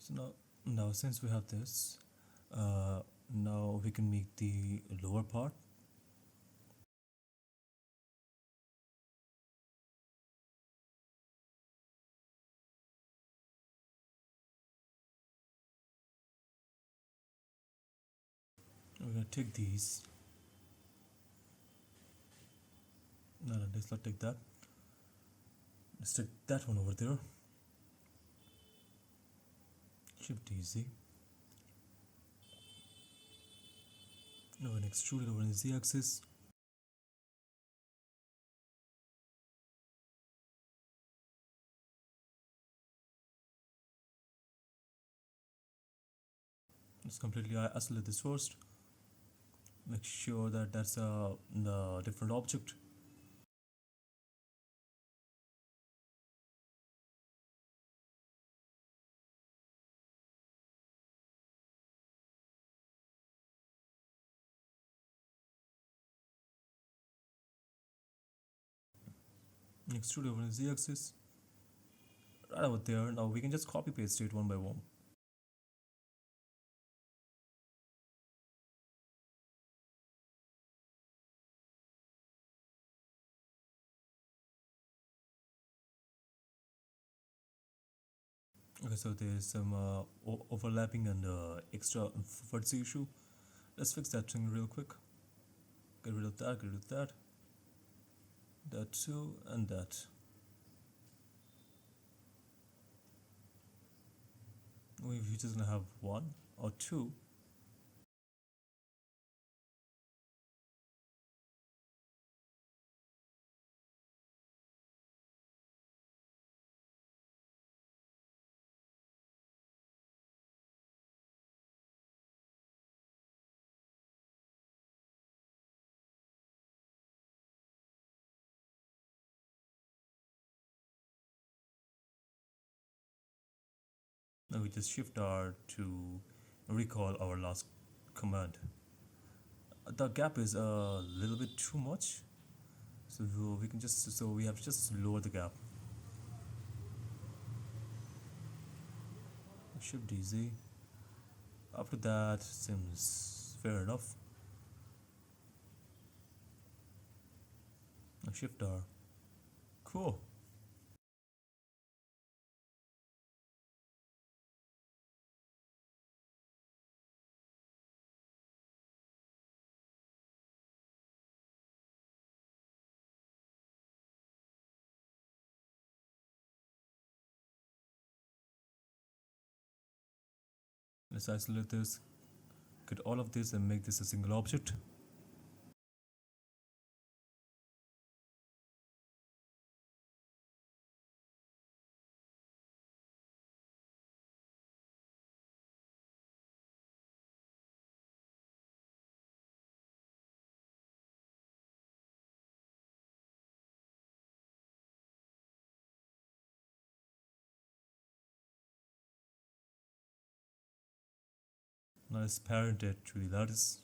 So now since we have this, now we can make the lower part. We're gonna take these. No, let's not take that. Let's take that one over there. Shift easy. Now we're gonna extrude it over the z-axis. Let's completely isolate this first. Make sure that that's a different object. Extrude over the z-axis. Right over there. Now we can just copy paste it one by one. Okay, so there's some overlapping and extra vertex issue. Let's fix that thing real quick. Get rid of that, get rid of that. That too, and that. We're just gonna have one or two. Now we just shift R to recall our last command. The gap is a little bit too much, so we have to just lower the gap. Shift DZ. After that seems fair enough. Now Shift R. Cool. Let's isolate this, get all of this and make this a single object. Now let's parent it to the lattice.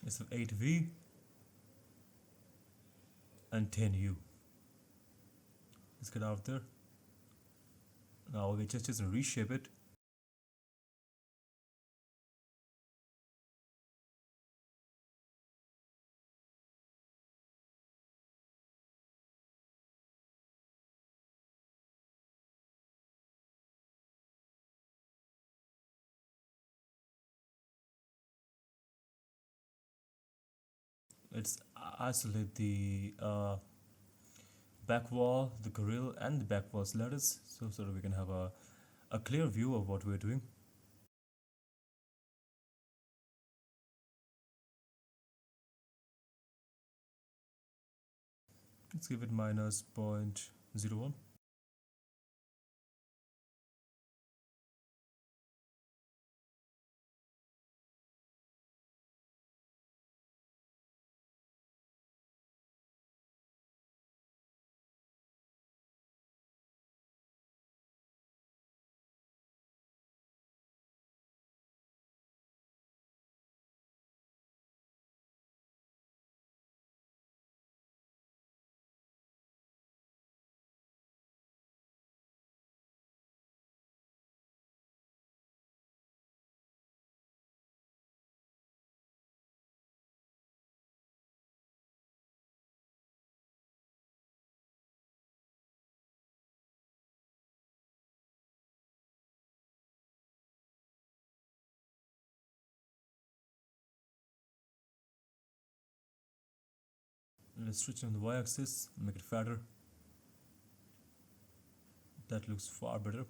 Let's have 8V and 10U. Let's get out of there. Now we just reshape it. Let's isolate the back wall, the grill, and the back wall's lattice, so that we can have a clear view of what we're doing. Let's give it minus 0.01. Let's switch on the y-axis, make it fatter. That looks far better.